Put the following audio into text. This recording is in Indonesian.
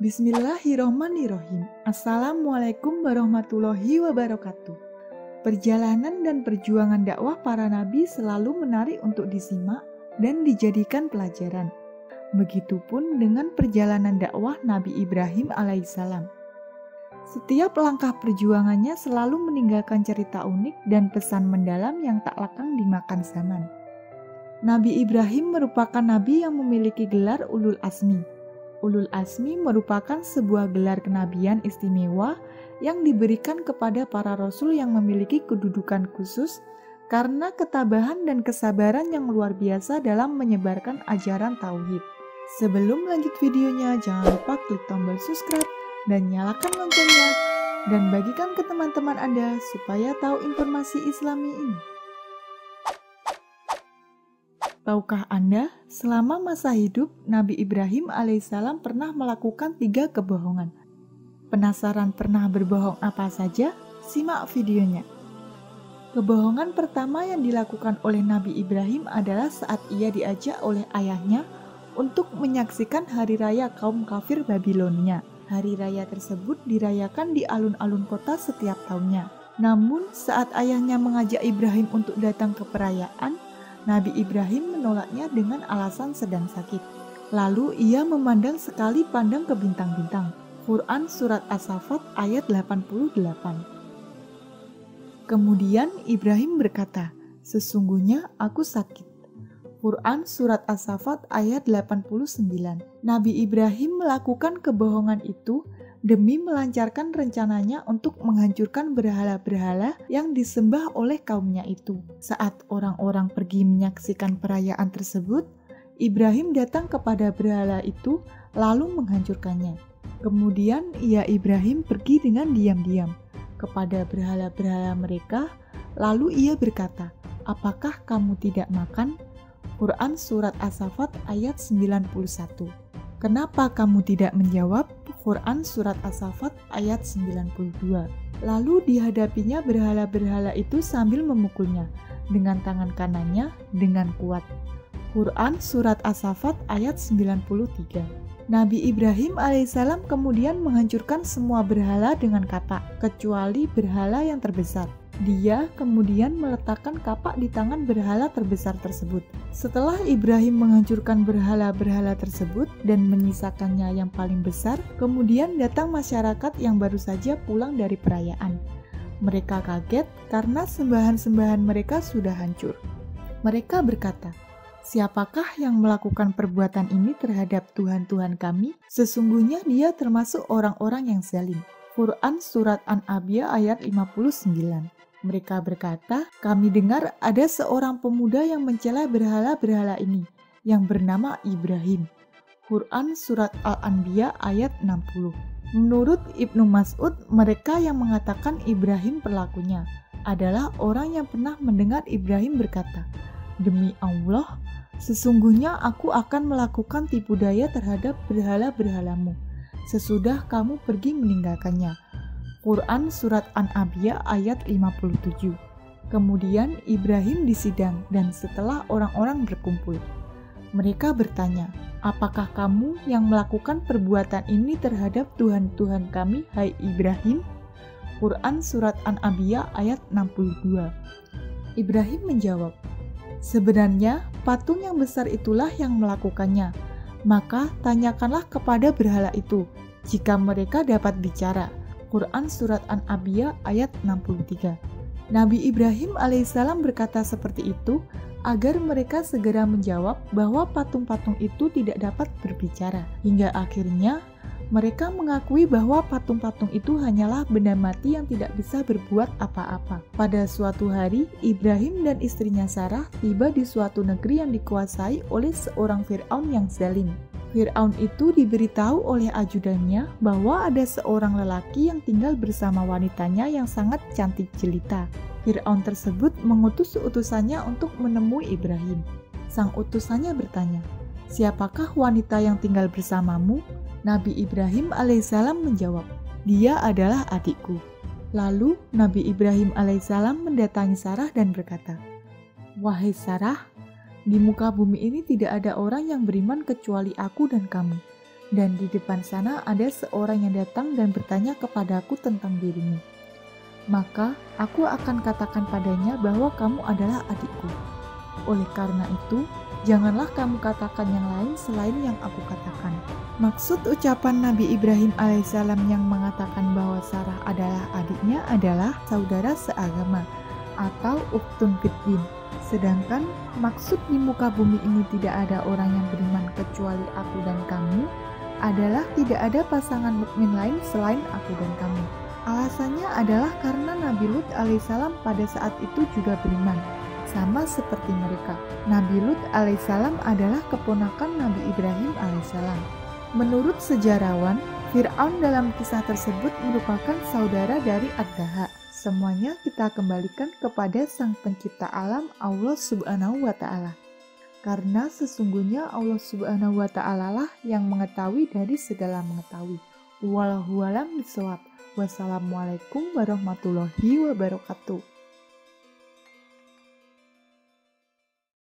Bismillahirrohmanirrohim. Assalamualaikum warahmatullahi wabarakatuh. Perjalanan dan perjuangan dakwah para nabi selalu menarik untuk disimak dan dijadikan pelajaran. Begitupun dengan perjalanan dakwah Nabi Ibrahim alaihissalam. Setiap langkah perjuangannya selalu meninggalkan cerita unik dan pesan mendalam yang tak lekang dimakan zaman. Nabi Ibrahim merupakan nabi yang memiliki gelar Ulul Azmi. Ulul Azmi merupakan sebuah gelar kenabian istimewa yang diberikan kepada para rasul yang memiliki kedudukan khusus karena ketabahan dan kesabaran yang luar biasa dalam menyebarkan ajaran tauhid. Sebelum lanjut videonya, jangan lupa klik tombol subscribe dan nyalakan loncengnya dan bagikan ke teman-teman Anda supaya tahu informasi Islami ini. Tahukah Anda, selama masa hidup, Nabi Ibrahim alaihissalam pernah melakukan 3 kebohongan. Penasaran pernah berbohong apa saja? Simak videonya. Kebohongan pertama yang dilakukan oleh Nabi Ibrahim adalah saat ia diajak oleh ayahnya untuk menyaksikan hari raya kaum kafir Babilonia. Hari raya tersebut dirayakan di alun-alun kota setiap tahunnya. Namun, saat ayahnya mengajak Ibrahim untuk datang ke perayaan, Nabi Ibrahim menolaknya dengan alasan sedang sakit. Lalu ia memandang sekali pandang ke bintang-bintang. Quran Surat As-Saffat ayat 88. Kemudian Ibrahim berkata, "Sesungguhnya aku sakit." Quran Surat As-Saffat ayat 89. Nabi Ibrahim melakukan kebohongan itu demi melancarkan rencananya untuk menghancurkan berhala-berhala yang disembah oleh kaumnya itu. Saat orang-orang pergi menyaksikan perayaan tersebut, Ibrahim datang kepada berhala itu lalu menghancurkannya. Kemudian Ibrahim pergi dengan diam-diam kepada berhala-berhala mereka, lalu ia berkata, "Apakah kamu tidak makan?" Quran Surat As-Saffat ayat 91. "Kenapa kamu tidak menjawab?" Quran Surat As-Saffat ayat 92. Lalu dihadapinya berhala-berhala itu sambil memukulnya dengan tangan kanannya dengan kuat. Quran Surat As-Saffat ayat 93. Nabi Ibrahim alaihissalam kemudian menghancurkan semua berhala dengan kapak, kecuali berhala yang terbesar. Dia kemudian meletakkan kapak di tangan berhala terbesar tersebut. Setelah Ibrahim menghancurkan berhala-berhala tersebut dan menyisakannya yang paling besar, kemudian datang masyarakat yang baru saja pulang dari perayaan. Mereka kaget karena sembahan-sembahan mereka sudah hancur. Mereka berkata, "Siapakah yang melakukan perbuatan ini terhadap Tuhan-Tuhan kami? Sesungguhnya dia termasuk orang-orang yang zalim." Quran Surat An-Anbiya ayat 59. Mereka berkata, "Kami dengar ada seorang pemuda yang mencela berhala-berhala ini, yang bernama Ibrahim." Quran Surat Al-Anbiya ayat 60. Menurut Ibnu Mas'ud, mereka yang mengatakan Ibrahim pelakunya adalah orang yang pernah mendengar Ibrahim berkata, "Demi Allah, sesungguhnya aku akan melakukan tipu daya terhadap berhala-berhalamu sesudah kamu pergi meninggalkannya." Quran Surat An-Anbiya ayat 57. Kemudian Ibrahim disidang dan setelah orang-orang berkumpul, mereka bertanya, "Apakah kamu yang melakukan perbuatan ini terhadap Tuhan-Tuhan kami, hai Ibrahim?" Quran Surat An-Anbiya ayat 62. Ibrahim menjawab, "Sebenarnya patung yang besar itulah yang melakukannya. Maka tanyakanlah kepada berhala itu, jika mereka dapat bicara." Quran Surat An-Anbiya ayat 63. Nabi Ibrahim alaihissalam berkata seperti itu agar mereka segera menjawab bahwa patung-patung itu tidak dapat berbicara. Hingga akhirnya mereka mengakui bahwa patung-patung itu hanyalah benda mati yang tidak bisa berbuat apa-apa. Pada suatu hari, Ibrahim dan istrinya Sarah tiba di suatu negeri yang dikuasai oleh seorang Fir'aun yang zalim. Fir'aun itu diberitahu oleh ajudannya bahwa ada seorang lelaki yang tinggal bersama wanitanya yang sangat cantik jelita. Fir'aun tersebut mengutus utusannya untuk menemui Ibrahim. Sang utusannya bertanya, "Siapakah wanita yang tinggal bersamamu?" Nabi Ibrahim alaihissalam menjawab, "Dia adalah adikku." Lalu Nabi Ibrahim alaihissalam mendatangi Sarah dan berkata, "Wahai Sarah, di muka bumi ini tidak ada orang yang beriman kecuali aku dan kamu. dan di depan sana ada seorang yang datang dan bertanya kepadaku tentang dirimu. Maka aku akan katakan padanya bahwa kamu adalah adikku. Oleh karena itu, janganlah kamu katakan yang lain selain yang aku katakan." Maksud ucapan Nabi Ibrahim alaihissalam yang mengatakan bahwa Sarah adalah adiknya adalah saudara seagama atau ukhtun fiddin. Sedangkan maksud di muka bumi ini tidak ada orang yang beriman kecuali aku dan kamu adalah tidak ada pasangan mukmin lain selain aku dan kamu. Alasannya adalah karena Nabi Lut alaihissalam pada saat itu juga beriman, sama seperti mereka. Nabi Lut alaihissalam adalah keponakan Nabi Ibrahim alaihissalam. Menurut sejarawan, Fir'aun dalam kisah tersebut merupakan saudara dari Ad-Daha. Semuanya kita kembalikan kepada Sang Pencipta alam, Allah Subhanahu wa Ta'ala. Karena sesungguhnya Allah Subhanahu wa Ta'ala lah yang mengetahui dari segala mengetahui. Wallahu a'lam bishawab. Wassalamualaikum warahmatullahi wabarakatuh.